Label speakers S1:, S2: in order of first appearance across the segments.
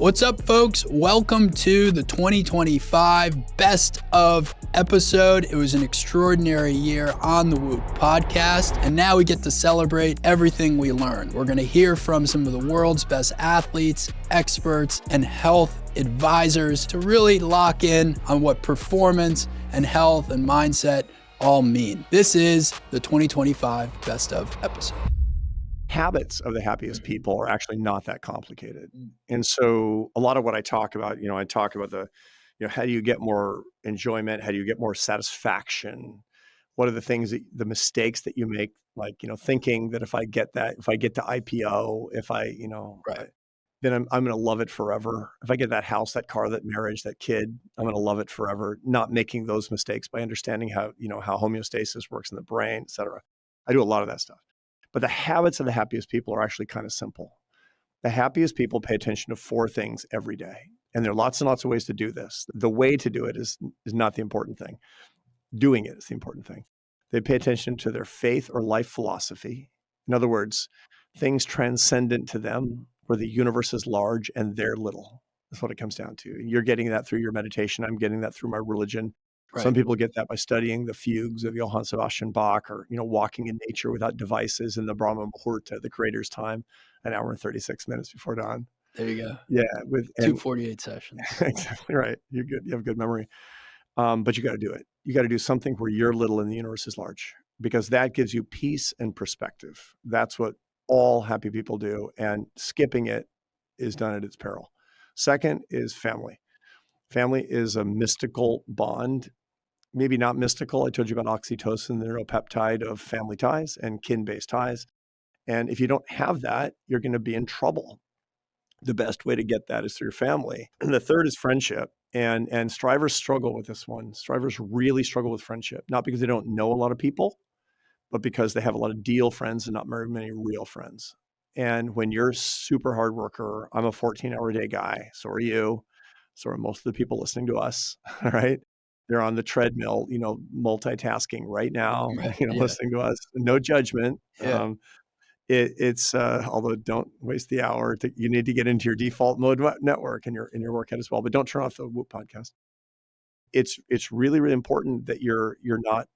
S1: What's up, folks? Welcome to the 2025 Best of episode. It was an extraordinary year on the Whoop podcast, and now we get to celebrate everything we learned. We're going to hear from some of the world's best athletes, experts, and health advisors to really lock in on what performance and health and mindset all mean. This is the 2025 Best of episode.
S2: Habits of the happiest people are actually not that complicated. And so a lot of what I talk about, I talk about how do you get more enjoyment? How do you get more satisfaction? What are the things the mistakes that you make? Like, thinking that if I get to IPO, then I'm going to love it forever. If I get that house, that car, that marriage, that kid, I'm going to love it forever. Not making those mistakes by understanding how homeostasis works in the brain, et cetera. I do a lot of that stuff. But the habits of the happiest people are actually kind of simple. The happiest people pay attention to four things every day. And there are lots and lots of ways to do this. The way to do it is not the important thing. Doing it is the important thing. They pay attention to their faith or life philosophy. In other words, things transcendent to them, where the universe is large and they're little. That's what it comes down to. You're getting that through your meditation. I'm getting that through my religion. Right. Some people get that by studying the fugues of Johann Sebastian Bach, or walking in nature without devices in the Brahma Muhurta, the creator's time, an hour and 36 minutes before dawn.
S1: There you go.
S2: Yeah, with
S1: 248 sessions.
S2: Exactly right. You're good. You have good memory, but you got to do it. You got to do something where you're little and the universe is large, because that gives you peace and perspective. That's what all happy people do, and skipping it is done at its peril. Second is family. Family is a mystical bond. Maybe not mystical. I told you about oxytocin, the neuropeptide of family ties and kin-based ties. And if you don't have that, you're going to be in trouble. The best way to get that is through your family. And the third is friendship. And strivers struggle with this one. Strivers really struggle with friendship, not because they don't know a lot of people, but because they have a lot of deal friends and not very many real friends. And when you're a super hard worker, I'm a 14-hour-a-day guy. So are you. So are most of the people listening to us, all right? They're on the treadmill, multitasking right now, listening to us. No judgment.
S1: Yeah.
S2: It's although don't waste the hour. You need to get into your default mode network in your workout as well, but don't turn off the Whoop podcast. It's really, really important that you're not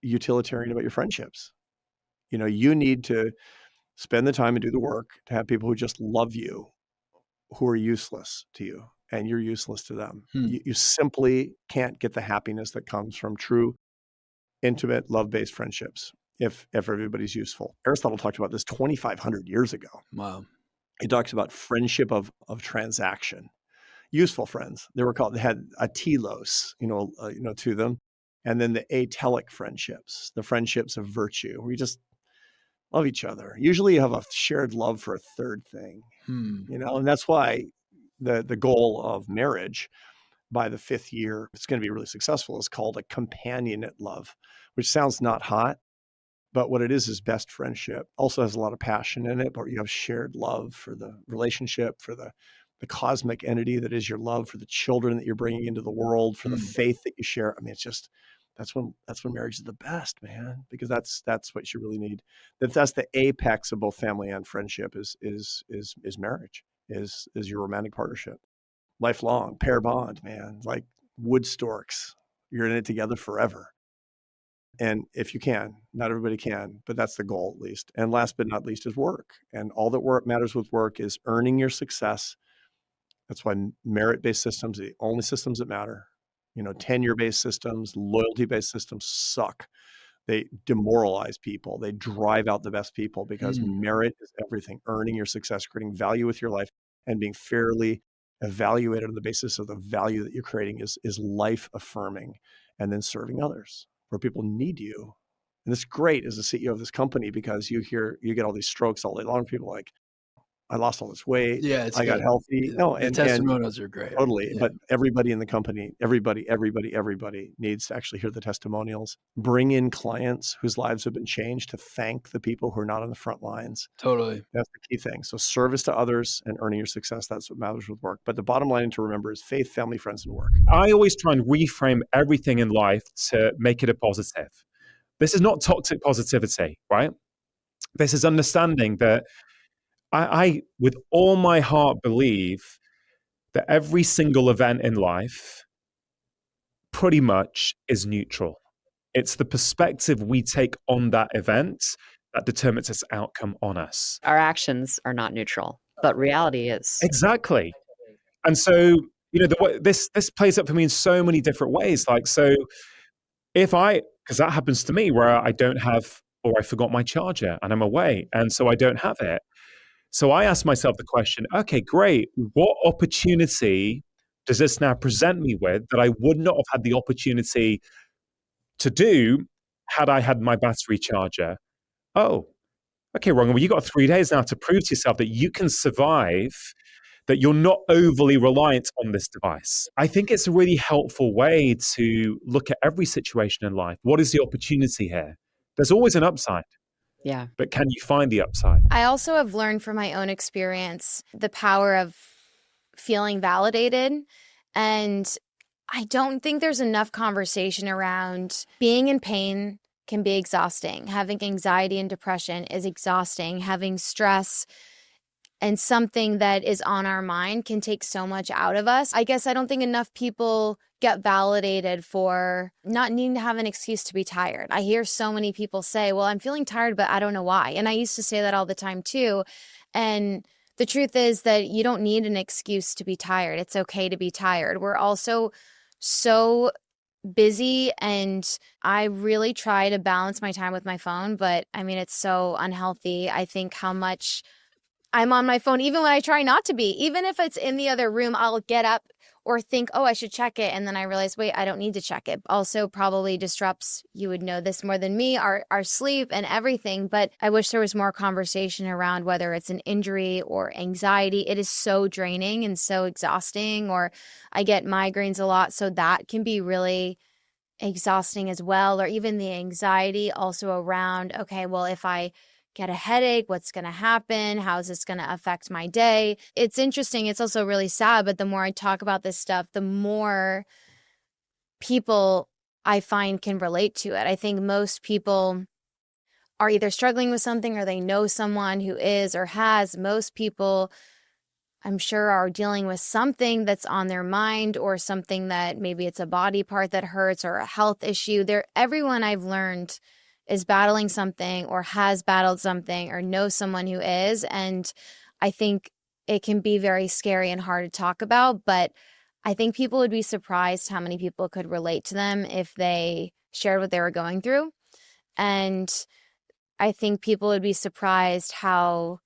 S2: utilitarian about your friendships. You need to spend the time and do the work to have people who just love you, who are useless to you. And you're useless to them. You simply can't get the happiness that comes from true, intimate, love-based friendships if everybody's useful. Aristotle talked about this 2,500 years ago.
S1: Wow.
S2: He talks about friendship of transaction. Useful friends. They had a telos, to them. And then the atelic friendships, the friendships of virtue, where you just love each other. Usually you have a shared love for a third thing, and that's why the goal of marriage by the fifth year, it's going to be really successful, is called a companionate love, which sounds not hot, but what it is best friendship. Also has a lot of passion in it, but you have shared love for the relationship, for the cosmic entity that is your love, for the children that you're bringing into the world, for the faith that you share. I mean, it's just, that's when marriage is the best, man, because that's what you really need. That's the apex of both family and friendship is marriage. Is your romantic partnership. Lifelong, pair bond, man, like wood storks. You're in it together forever. And if you can, not everybody can, but that's the goal at least. And last but not least is work. And all that work matters with work is earning your success. That's why merit-based systems are the only systems that matter. Tenure-based systems, loyalty-based systems suck. They demoralize people. They drive out the best people, because merit is everything. Earning your success, creating value with your life, and being fairly evaluated on the basis of the value that you're creating is life affirming. And then serving others where people need you. And it's great as the CEO of this company, because you get all these strokes all day long. People like, I lost all this weight.
S1: Yeah,
S2: I got healthy.
S1: The testimonials are great.
S2: Totally. Yeah. But everybody in the company, everybody needs to actually hear the testimonials. Bring in clients whose lives have been changed to thank the people who are not on the front lines.
S1: Totally.
S2: That's the key thing. So service to others and earning your success, that's what matters with work. But the bottom line to remember is faith, family, friends, and work.
S3: I always try and reframe everything in life to make it a positive. This is not toxic positivity, right? This is understanding that I with all my heart believe that every single event in life pretty much is neutral. It's the perspective we take on that event that determines its outcome on us.
S4: Our actions are not neutral, but reality is.
S3: Exactly. And so, this plays up for me in so many different ways. Like, so because that happens to me where I don't have, or I forgot my charger and I'm away, and so I don't have it. So I ask myself the question, okay, great. What opportunity does this now present me with that I would not have had the opportunity to do had I had my battery charger? Oh, okay, Ron, well, you got 3 days now to prove to yourself that you can survive, that you're not overly reliant on this device. I think it's a really helpful way to look at every situation in life. What is the opportunity here? There's always an upside.
S4: Yeah.
S3: But can you find the upside?
S5: I also have learned from my own experience the power of feeling validated. And I don't think there's enough conversation around being in pain can be exhausting. Having anxiety and depression is exhausting. Having stress and something that is on our mind can take so much out of us. I guess I don't think enough people get validated for not needing to have an excuse to be tired. I hear so many people say, well, I'm feeling tired, but I don't know why. And I used to say that all the time too. And the truth is that you don't need an excuse to be tired. It's okay to be tired. We're also so busy, and I really try to balance my time with my phone, but I mean, it's so unhealthy. I think how much I'm on my phone, even when I try not to be. Even if it's in the other room, I'll get up or think, oh, I should check it. And then I realize, wait, I don't need to check it. Also probably disrupts, you would know this more than me, our sleep and everything. But I wish there was more conversation around whether it's an injury or anxiety. It is so draining and so exhausting. Or I get migraines a lot, so that can be really exhausting as well. Or even the anxiety also around, okay, well, if I get a headache, what's going to happen? How is this going to affect my day? It's interesting. It's also really sad, but the more I talk about this stuff, the more people I find can relate to it. I think most people are either struggling with something or they know someone who is or has. Most people, I'm sure, are dealing with something that's on their mind, or something that maybe it's a body part that hurts or a health issue. Everyone I've learned is battling something or has battled something or knows someone who is. And I think it can be very scary and hard to talk about, but I think people would be surprised how many people could relate to them if they shared what they were going through. And I think people would be surprised how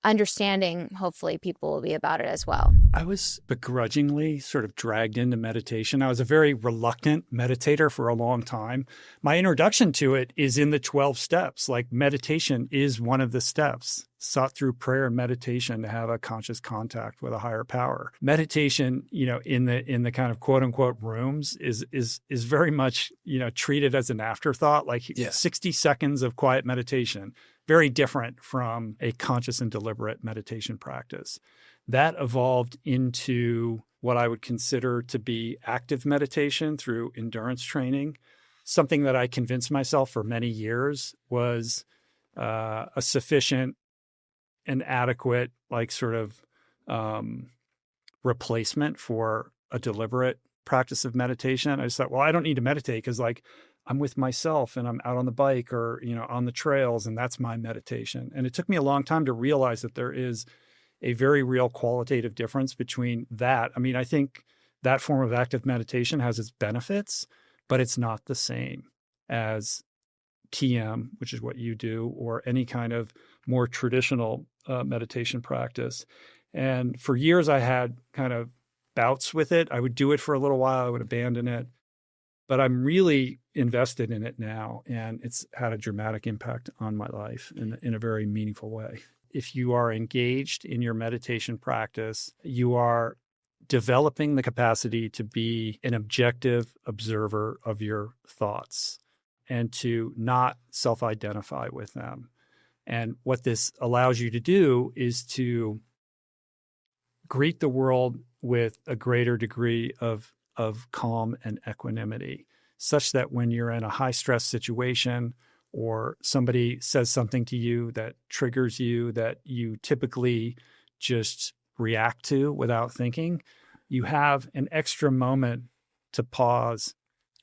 S5: understanding, hopefully, people will be about it as well.
S6: I was begrudgingly sort of dragged into meditation. I was a very reluctant meditator for a long time. My introduction to it is in the 12 steps. Like, meditation is one of the steps sought through prayer and meditation to have a conscious contact with a higher power. Meditation, in the kind of quote unquote rooms is very much, treated as an afterthought, like 60 seconds of quiet meditation. Very different from a conscious and deliberate meditation practice. That evolved into what I would consider to be active meditation through endurance training. Something that I convinced myself for many years was a sufficient and adequate, replacement for a deliberate practice of meditation. I just thought, well, I don't need to meditate because I'm with myself and I'm out on the bike or, on the trails, and that's my meditation. And it took me a long time to realize that there is a very real qualitative difference between that. I mean, I think that form of active meditation has its benefits, but it's not the same as TM, which is what you do, or any kind of more traditional meditation practice. And for years, I had kind of bouts with it. I would do it for a little while, I would abandon it. But I'm really invested in it now, and it's had a dramatic impact on my life in a very meaningful way. If you are engaged in your meditation practice, you are developing the capacity to be an objective observer of your thoughts and to not self-identify with them. And what this allows you to do is to greet the world with a greater degree of calm and equanimity, such that when you're in a high stress situation or somebody says something to you that triggers you that you typically just react to without thinking, you have an extra moment to pause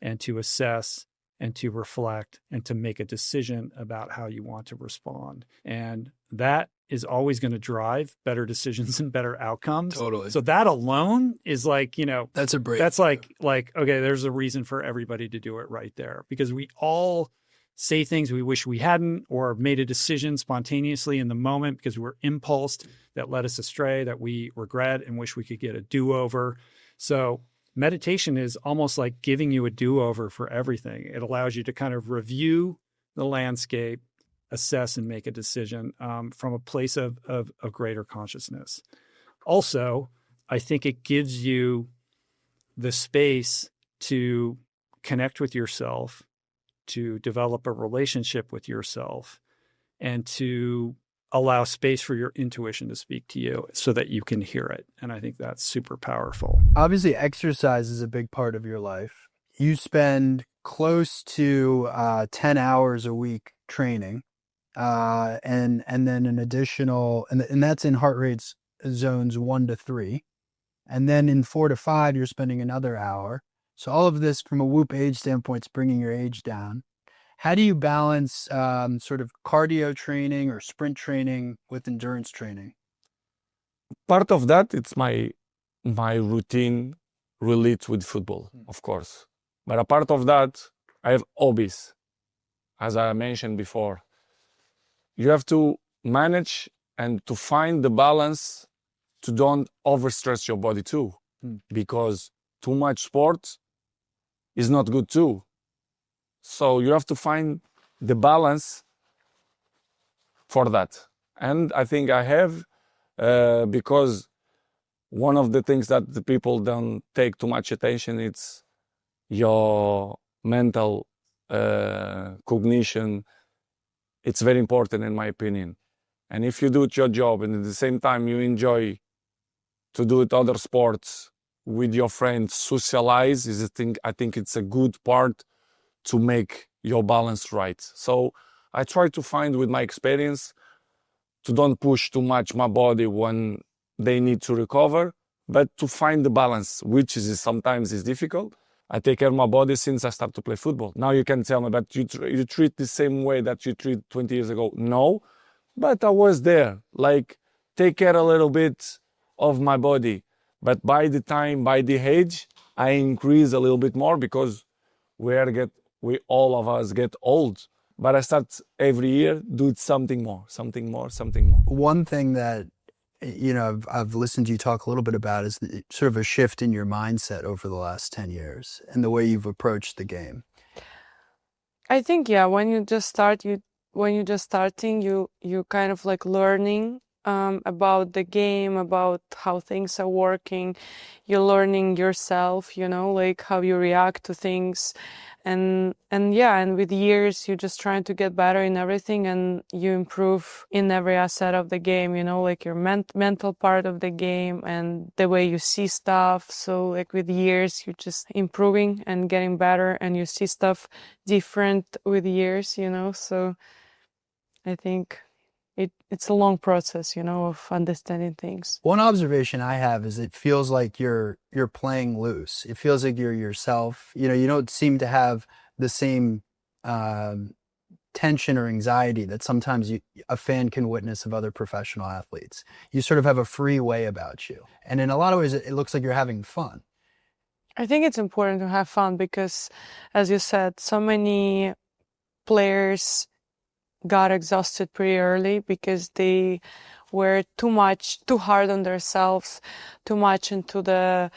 S6: and to assess and to reflect and to make a decision about how you want to respond. And that is always going to drive better decisions and better outcomes.
S1: Totally.
S6: So that alone is like,
S1: that's a break.
S6: That's like, okay, there's a reason for everybody to do it right there, because we all say things we wish we hadn't, or made a decision spontaneously in the moment because we're impulsed that led us astray, that we regret and wish we could get a do-over. So meditation is almost like giving you a do-over for everything. It allows you to kind of review the landscape, assess and make a decision from a place of greater consciousness. Also, I think it gives you the space to connect with yourself, to develop a relationship with yourself, and to allow space for your intuition to speak to you so that you can hear it. And I think that's super powerful.
S1: Obviously, exercise is a big part of your life. You spend close to 10 hours a week training, and then an additional, and that's in heart rates zones 1 to 3. And then in 4 to 5, you're spending another hour. So all of this from a Whoop age standpoint is bringing your age down. How do you balance sort of cardio training or sprint training with endurance training?
S7: Part of that, it's my routine relates with football, of course. But a part of that, I have hobbies, as I mentioned before. You have to manage and to find the balance to don't overstress your body too, because too much sport is not good too. So you have to find the balance for that. And I think I have, because one of the things that the people don't take too much attention, it's your mental cognition. It's very important in my opinion. And if you do your job and at the same time you enjoy to do it other sports with your friends, socialize, I think it's a good part to make your balance right. So I try to find with my experience to don't push too much my body when they need to recover, but to find the balance, which is sometimes is difficult. I take care of my body since I started to play football. Now you can tell me, but you treat the same way that you treat 20 years ago. No, but I was there, like take care a little bit of my body. But by the age, I increase a little bit more because we all of us get old. But I start every year, do something more.
S1: One thing that, I've listened to you talk a little bit about is sort of a shift in your mindset over the last 10 years and the way you've approached the game.
S8: I think, when you just starting, you kind of like learning about the game, about how things are working. You're learning yourself, like how you react to things. And with years, you're just trying to get better in everything, and you improve in every asset of the game, like your mental part of the game and the way you see stuff. So like with years, you're just improving and getting better, and you see stuff different with years, So I think it's a long process, of understanding things.
S1: One observation I have is it feels like you're playing loose. It feels like you're yourself. You don't seem to have the same tension or anxiety that sometimes a fan can witness of other professional athletes. You sort of have a free way about you. And in a lot of ways, it looks like you're having fun.
S8: I think it's important to have fun because, as you said, so many players got exhausted pretty early because they were too hard on themselves, too much into the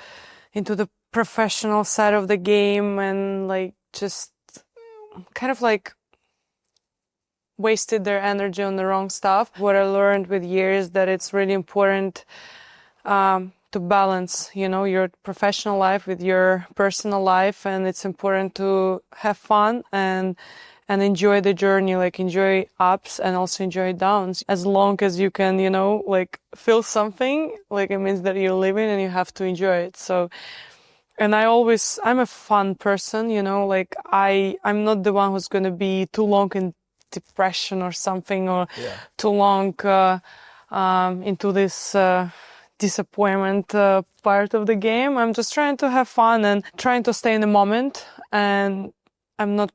S8: professional side of the game, and like just kind of like wasted their energy on the wrong stuff. What I learned with years that it's really important to balance, your professional life with your personal life, and it's important to have fun and enjoy the journey, like enjoy ups and also enjoy downs. As long as you can, like feel something, like it means that you're living and you have to enjoy it. So, and I'm a fun person, like I'm not the one who's going to be too long in depression or something, or too long into this disappointment part of the game. I'm just trying to have fun and trying to stay in the moment, and I'm not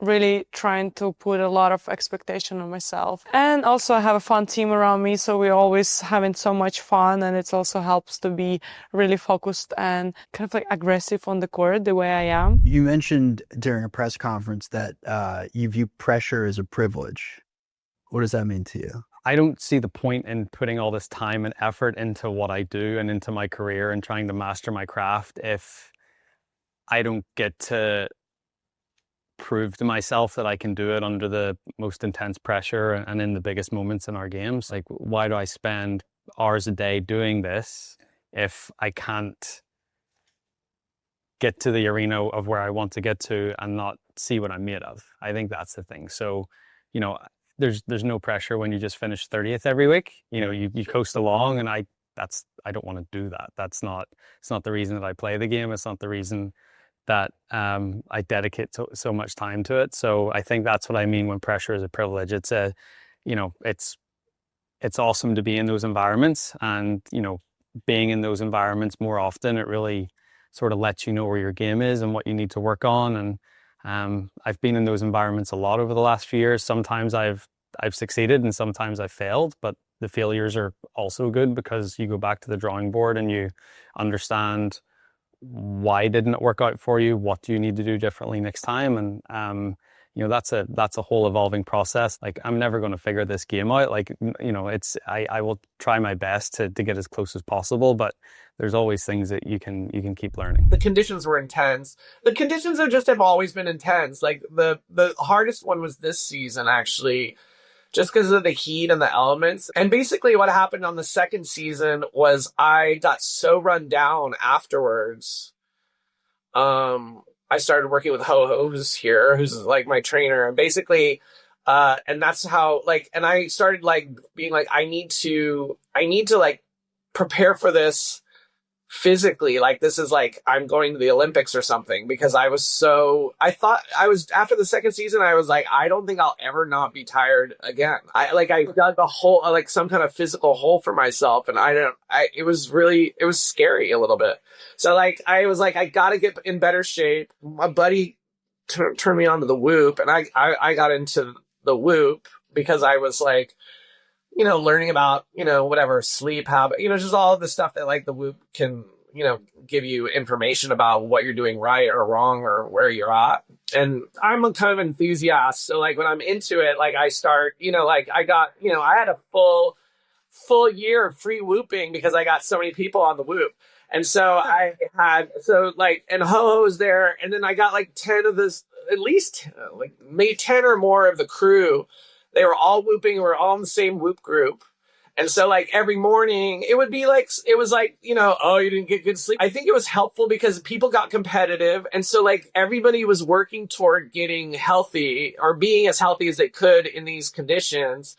S8: really trying to put a lot of expectation on myself. And also I have a fun team around me, so we're always having so much fun, and it also helps to be really focused and kind of like aggressive on the court the way I am.
S1: You mentioned during a press conference that you view pressure as a privilege. What does that mean to you?
S9: I don't see the point in putting all this time and effort into what I do and into my career and trying to master my craft if I don't get to prove to myself that I can do it under the most intense pressure and in the biggest moments in our games. Like, why do I spend hours a day doing this if I can't get to the arena of where I want to get to and not see what I'm made of? I think that's the thing. So, you know, there's no pressure when you just finish 30th every week. You know, you coast along, and I don't want to do that. It's not the reason that I play the game. It's not the reason that I dedicate so much time to it. So I think that's what I mean when pressure is a privilege. It's awesome to be in those environments, and, you know, being in those environments more often, it really sort of lets you know where your game is and what you need to work on. And I've been in those environments a lot over the last few years. Sometimes I've succeeded and sometimes I've failed, but the failures are also good because you go back to the drawing board and you understand why didn't it work out for you? What do you need to do differently next time? And you know, that's a whole evolving process. Like, I'm never going to figure this game out. Like, you know, I will try my best to get as close as possible, but there's always things that you can keep learning.
S10: The conditions were intense. The conditions have always been intense. Like, the hardest one was this season, actually, just because of the heat and the elements. And basically what happened on the second season was I got so run down afterwards. I started working with Ho, who's here, who's like my trainer. And basically, and that's how, like, and I started like being like, I need to like prepare for this physically. Like, this is like, I'm going to the Olympics or something, because I thought I was, after the second season, I was like, I don't think I'll ever not be tired again. I dug a hole, like some kind of physical hole for myself. And it was scary a little bit. So like, I was like, I gotta get in better shape. My buddy turned me on to the whoop, and I got into the whoop because I was like, you know, learning about, you know, whatever, sleep habit, you know, just all of the stuff that like the whoop can, you know, give you information about what you're doing right or wrong or where you're at. And I'm a kind of enthusiast. So like when I'm into it, like I start, you know, like I got, you know, I had a full year of free whooping because I got so many people on the whoop. And so and Ho was there. And then I got like 10 of this, at least like maybe 10 or more of the crew. They were all whooping. We were all in the same whoop group. And so like every morning it was like, you know, oh, you didn't get good sleep. I think it was helpful because people got competitive. And so like everybody was working toward getting healthy or being as healthy as they could in these conditions.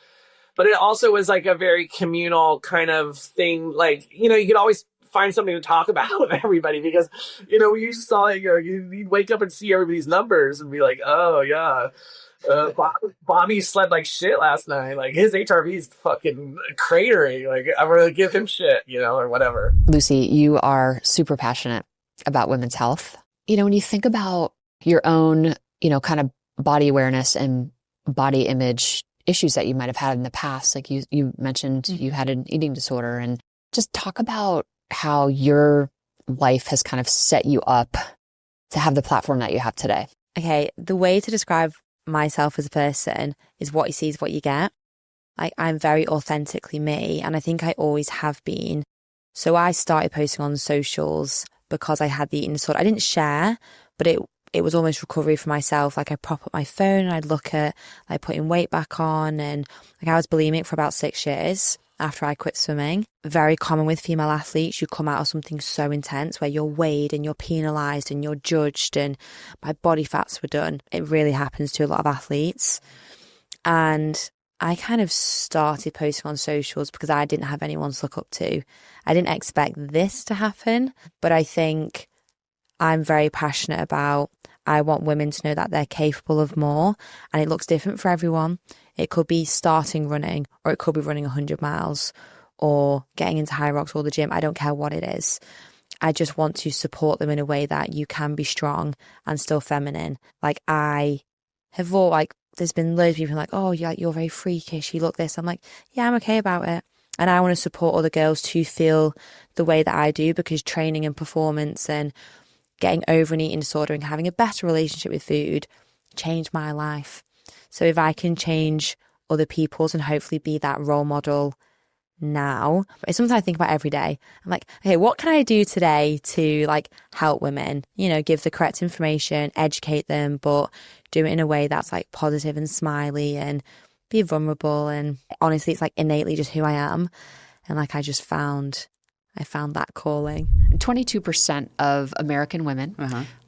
S10: But it also was like a very communal kind of thing. Like, you know, you could always find something to talk about with everybody because, you know, you saw, you know, you'd wake up and see everybody's numbers and be like, oh yeah. Bobby slept like shit last night. Like, his HRV is fucking cratering. Like, I'm gonna give him shit, you know, or whatever.
S4: Lucy, you are super passionate about women's health. You know, when you think about your own, you know, kind of body awareness and body image issues that you might have had in the past, like you mentioned you had an eating disorder, and just talk about how your life has kind of set you up to have the platform that you have today.
S11: Okay, the way to describe myself as a person is what you see is what you get. I'm very authentically me, and I think I always have been. So I started posting on socials because I had the eating disorder. I didn't share, but it was almost recovery for myself. Like, I prop up my phone and I'd look at like putting weight back on, and like I was bulimic for about 6 years after I quit swimming. Very common with female athletes. You come out of something so intense where you're weighed and you're penalised and you're judged, and my body fats were done. It really happens to a lot of athletes. And I kind of started posting on socials because I didn't have anyone to look up to. I didn't expect this to happen, but I think I'm very passionate about, I want women to know that they're capable of more, and it looks different for everyone. It could be starting running, or it could be running 100 miles, or getting into high rocks or the gym. I don't care what it is. I just want to support them in a way that you can be strong and still feminine. Like I have all like, there's been loads of people like, oh, you're very freakish. You look this. I'm like, yeah, I'm okay about it. And I want to support other girls to feel the way that I do, because training and performance and getting over an eating disorder and having a better relationship with food changed my life. So if I can change other people's and hopefully be that role model now, it's something I think about every day. I'm like, okay, what can I do today to like help women, you know, give the correct information, educate them, but do it in a way that's like positive and smiley and be vulnerable. And honestly, it's like innately just who I am. And like, I found that calling.
S4: 22% of American women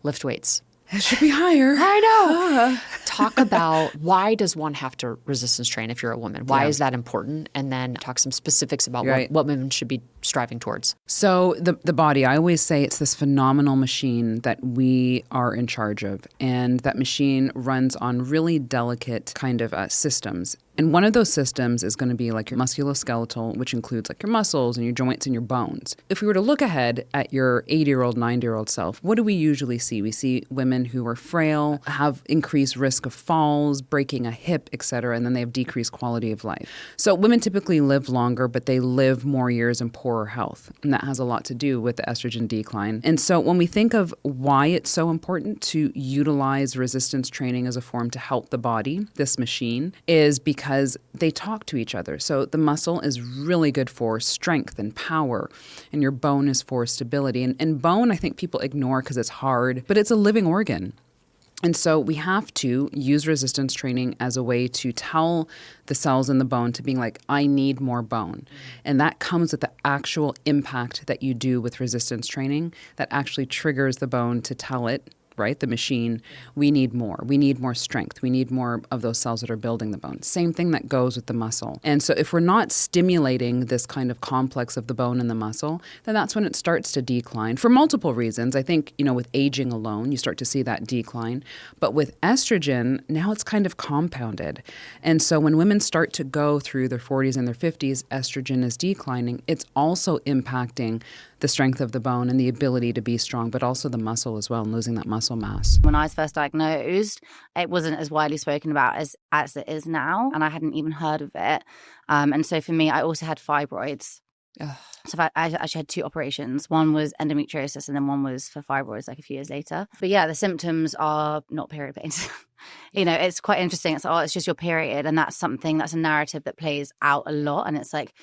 S4: lift weights.
S12: It should be higher.
S4: I know. Talk about, why does one have to resistance train if you're a woman? Why is that important? And then talk some specifics about what women should be striving towards.
S12: So the body, I always say it's this phenomenal machine that we are in charge of. And that machine runs on really delicate kind of systems. And one of those systems is going to be like your musculoskeletal, which includes like your muscles and your joints and your bones. If we were to look ahead at your 80-year-old, 90-year-old self, what do we usually see? We see women who are frail, have increased risk of falls, breaking a hip, etc., and then they have decreased quality of life. So women typically live longer, but they live more years in poorer health. And that has a lot to do with the estrogen decline. And so when we think of why it's so important to utilize resistance training as a form to help the body, this machine, is because they talk to each other. So the muscle is really good for strength and power, and your bone is for stability. And bone, I think people ignore because it's hard, but it's a living organ. And so we have to use resistance training as a way to tell the cells in the bone to being like, I need more bone. And that comes with the actual impact that you do with resistance training that actually triggers the bone to tell it, right, the machine, we need more. We need more strength. We need more of those cells that are building the bone. Same thing that goes with the muscle. And so if we're not stimulating this kind of complex of the bone and the muscle, then that's when it starts to decline for multiple reasons. I think, you know, with aging alone, you start to see that decline. But with estrogen, now it's kind of compounded. And so when women start to go through their 40s and their 50s, estrogen is declining. It's also impacting the strength of the bone and the ability to be strong, but also the muscle as well, and losing that muscle mass.
S13: When I was first diagnosed, it wasn't as widely spoken about as it is now, and I hadn't even heard of it. And so for me, I also had fibroids. Ugh. So I actually had 2 operations. One was endometriosis, and then one was for fibroids like a few years later. But yeah, the symptoms are not period pains. You know, it's quite interesting. It's, it's just your period. And that's a narrative that plays out a lot. And it's like,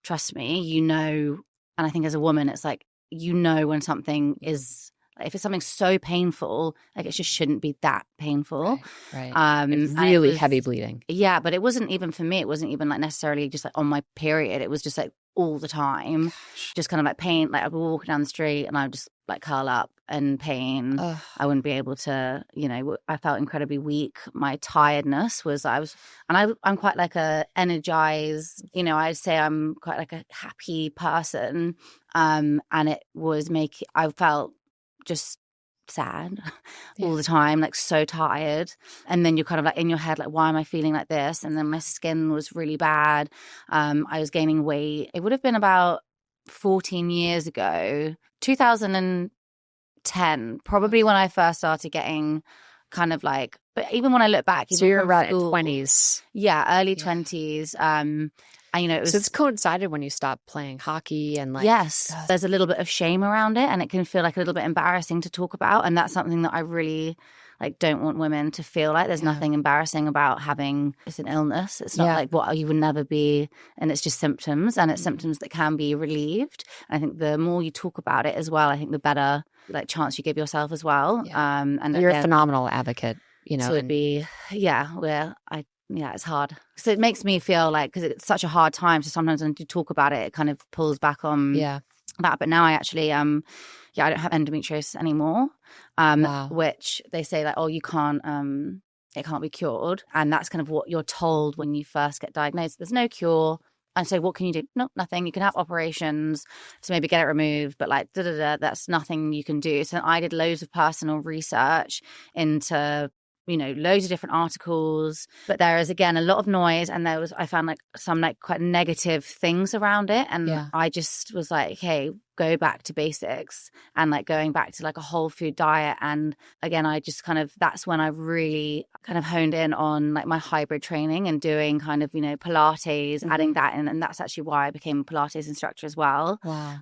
S13: trust me, you know. And I think as a woman, it's like, you know, when something is, if it's something so painful, like it just shouldn't be that painful.
S4: Right. It's really heavy bleeding.
S13: Yeah, but it wasn't even for me. It wasn't even like necessarily just like on my period. It was just like all the time, just kind of like pain. Like I'd be walking down the street and I would just like curl up in pain.
S4: Ugh.
S13: I wouldn't be able to, you know, I felt incredibly weak. My tiredness was, I'm quite like a energized, you know, I'd say I'm quite like a happy person. And it was I felt just sad all the time, like so tired. And then you're kind of like in your head, like, why am I feeling like this? And then my skin was really bad. I was gaining weight. It would have been about 14 years ago, 2010, probably when I first started getting kind of like, but even when I look back,
S4: so you're around 20s.
S13: Yeah, early 20s. And you know,
S4: so it's coincided when you stopped playing hockey and like,
S13: yes, there's a little bit of shame around it, and it can feel like a little bit embarrassing to talk about. And that's something that I really like don't want women to feel like. There's nothing embarrassing about having, it's an illness. It's not like what you would never be, and it's just symptoms, and it's symptoms that can be relieved. And I think the more you talk about it as well, I think the better like chance you give yourself as well. And
S4: you're a phenomenal advocate, you know.
S13: So it'd be, it's hard. So it makes me feel like, because it's such a hard time, so sometimes when you talk about it, it kind of pulls back on that. But now I actually, I don't have endometriosis anymore, which they say like, oh, you can't, it can't be cured. And that's kind of what you're told when you first get diagnosed. There's no cure. And so what can you do? No, nothing. You can have operations to maybe get it removed, but like, that's nothing you can do. So I did loads of personal research into loads of different articles, but there is again a lot of noise, and I found like some like quite negative things around it, and I just was like, okay, go back to basics, and like going back to like a whole food diet. And again, I just that's when I really kind of honed in on like my hybrid training and doing kind of Pilates, adding that in, and that's actually why I became a Pilates instructor as well.
S4: Wow.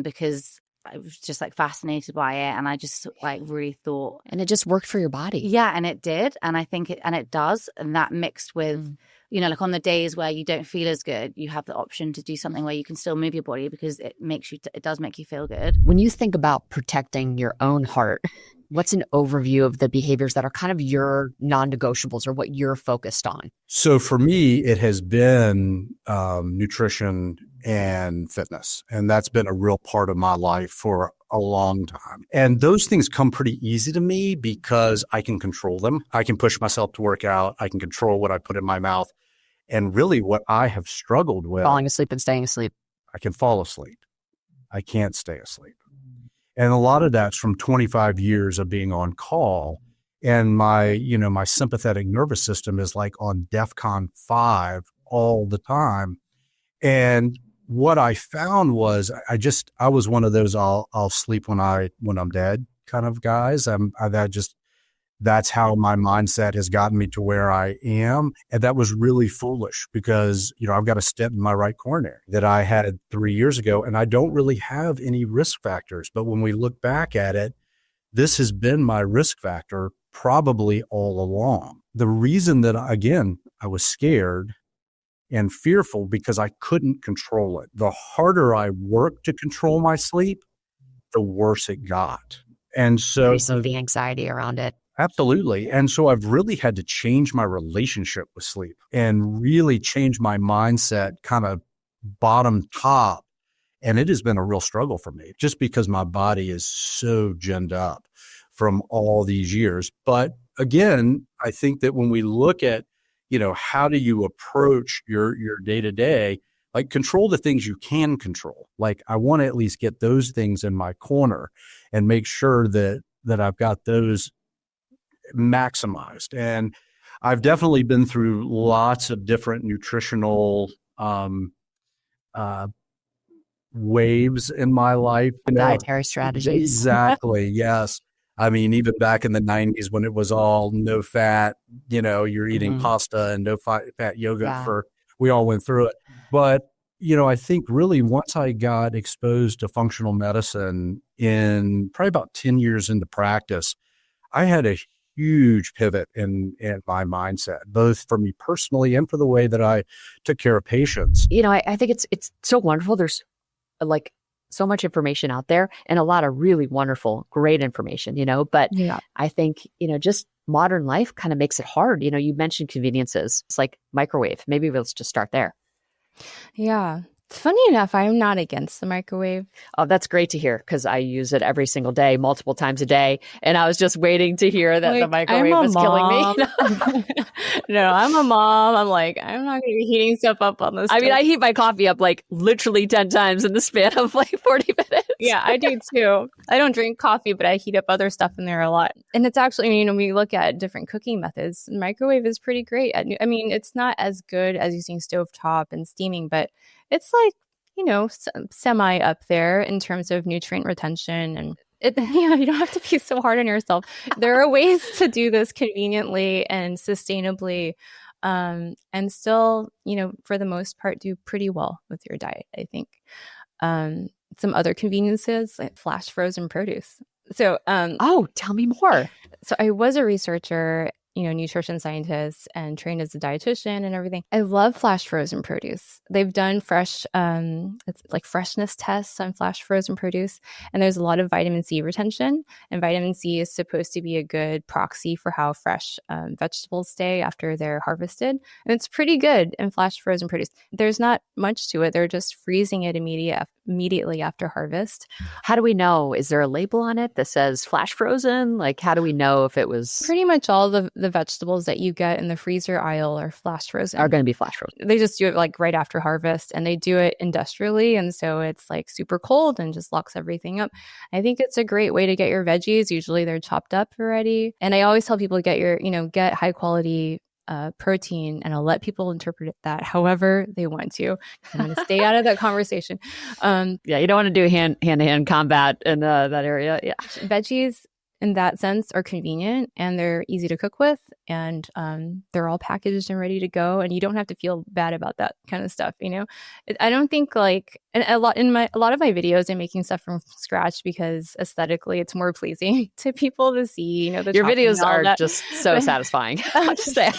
S13: Because I was just like fascinated by it, and I just like really thought,
S4: and it just worked for your body.
S13: Yeah, and it did, and I think it does, and that mixed with like on the days where you don't feel as good, you have the option to do something where you can still move your body, because it does make you feel good.
S4: When you think about protecting your own heart, what's an overview of the behaviors that are kind of your non-negotiables or what you're focused on?
S14: So for me, it has been nutrition and fitness. And that's been a real part of my life for a long time. And those things come pretty easy to me because I can control them. I can push myself to work out. I can control what I put in my mouth. And really what I have struggled with—
S4: falling asleep and staying asleep.
S14: I can fall asleep. I can't stay asleep. And a lot of that's from 25 years of being on call. And my sympathetic nervous system is like on DEFCON 5 all the time. And what I found was I was one of those I'll sleep when I'm dead kind of guys. That's how my mindset has gotten me to where I am. And that was really foolish because, I've got a stent in my right coronary that I had 3 years ago, and I don't really have any risk factors. But when we look back at it, this has been my risk factor probably all along. The reason that, again, I was scared and fearful because I couldn't control it. The harder I worked to control my sleep, the worse it got. And so
S4: the anxiety around it.
S14: Absolutely. And so I've really had to change my relationship with sleep and really change my mindset kind of bottom top. And it has been a real struggle for me just because my body is so ginned up from all these years. But again, I think that when we look at, how do you approach your day-to-day, like control the things you can control. Like I want to at least get those things in my corner and make sure that I've got those maximized. And I've definitely been through lots of different nutritional waves in my life.
S4: Dietary strategies.
S14: Exactly. Yes. I mean, even back in the 90s when it was all no fat, you're eating pasta and no fat yogurt we all went through it. But, I think really once I got exposed to functional medicine in probably about 10 years into practice, I had a huge pivot in my mindset, both for me personally and for the way that I took care of patients.
S4: I think it's so wonderful. There's like so much information out there and a lot of really wonderful, great information, but I think, just modern life kind of makes it hard. You mentioned conveniences. It's like microwave. Maybe let's just start there.
S15: Yeah. Funny enough, I'm not against the microwave.
S4: Oh, that's great to hear because I use it every single day, multiple times a day. And I was just waiting to hear that the microwave was killing me.
S15: No, I'm a mom. I'm like, I'm not going to be heating stuff up on this.
S4: I mean, I heat my coffee up like literally 10 times in the span of like 40 minutes.
S15: Yeah, I do too. I don't drink coffee, but I heat up other stuff in there a lot. And it's actually, we look at different cooking methods. The microwave is pretty great. I mean, it's not as good as using stovetop and steaming, but it's like, semi up there in terms of nutrient retention. And you don't have to be so hard on yourself. There are ways to do this conveniently and sustainably, and still, for the most part, do pretty well with your diet, I think. Some other conveniences like flash frozen produce. So,
S4: tell me more.
S15: So I was a researcher, nutrition scientist and trained as a dietitian and everything. I love flash frozen produce. They've done it's like freshness tests on flash frozen produce. And there's a lot of vitamin C retention. And vitamin C is supposed to be a good proxy for how fresh vegetables stay after they're harvested. And it's pretty good in flash frozen produce. There's not much to it. They're just freezing it immediately after harvest.
S4: How do we know? Is there a label on it that says flash frozen? Like, how do we know if it was?
S15: Pretty much all the the vegetables that you get in the freezer aisle are flash frozen.
S4: Are going to be flash frozen.
S15: They just do it like right after harvest, and they do it industrially. And so it's like super cold and just locks everything up. I think it's a great way to get your veggies. Usually they're chopped up already. And I always tell people to get high quality protein, and I'll let people interpret that however they want to. I'm going to stay out of that conversation.
S4: Yeah, you don't want to do hand-to-hand combat in that area. Yeah,
S15: veggies in that sense are convenient and they're easy to cook with, and they're all packaged and ready to go, and you don't have to feel bad about that kind of stuff. I don't think and a lot of my videos, I'm making stuff from scratch because aesthetically it's more pleasing to people to see. Your
S4: videos are just so satisfying. I'll just say,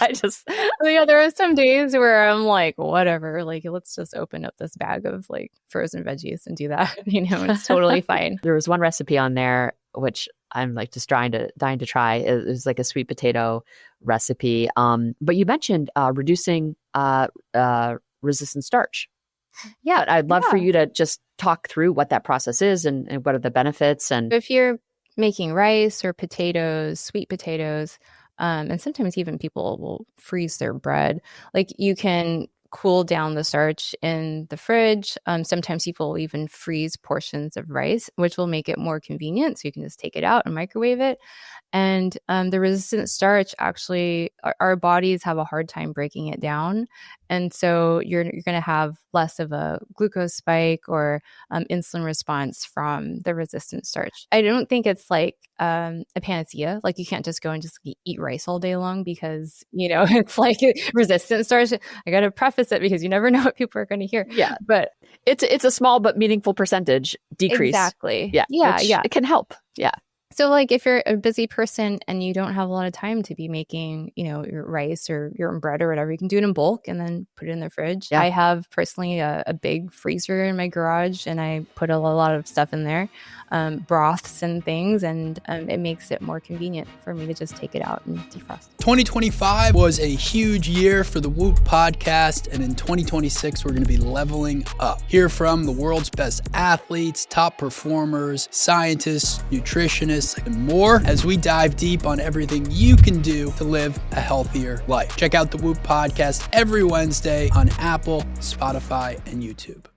S15: there are some days where I'm like, whatever, let's just open up this bag of frozen veggies and do that. It's totally fine.
S4: There was one recipe on there which I'm just dying to try. It was like a sweet potato recipe. But you mentioned reducing resistant starch.
S15: Yeah.
S4: But I'd love for you to just talk through what that process is and what are the benefits. And
S15: if you're making rice or potatoes, sweet potatoes, and sometimes even people will freeze their bread, you can cool down the starch in the fridge. Sometimes people will even freeze portions of rice, which will make it more convenient. So you can just take it out and microwave it. And the resistant starch, actually, our bodies have a hard time breaking it down. And so you're going to have less of a glucose spike or insulin response from the resistant starch. I don't think it's a panacea. You can't just go and just eat rice all day long because, it's resistant starch. I got to preface it because you never know what people are going to hear.
S4: Yeah.
S15: But
S4: it's a small but meaningful percentage decrease.
S15: Exactly.
S4: Yeah.
S15: Yeah.
S4: It can help. Yeah.
S15: So if you're a busy person and you don't have a lot of time to be making, your rice or your own bread or whatever, you can do it in bulk and then put it in the fridge. Yeah. I have personally a big freezer in my garage, and I put a lot of stuff in there, broths and things, and it makes it more convenient for me to just take it out and defrost.
S1: 2025 was a huge year for the Whoop podcast, and in 2026, we're going to be leveling up. Hear from the world's best athletes, top performers, scientists, nutritionists, and more as we dive deep on everything you can do to live a healthier life. Check out the Whoop podcast every Wednesday on Apple, Spotify, and YouTube.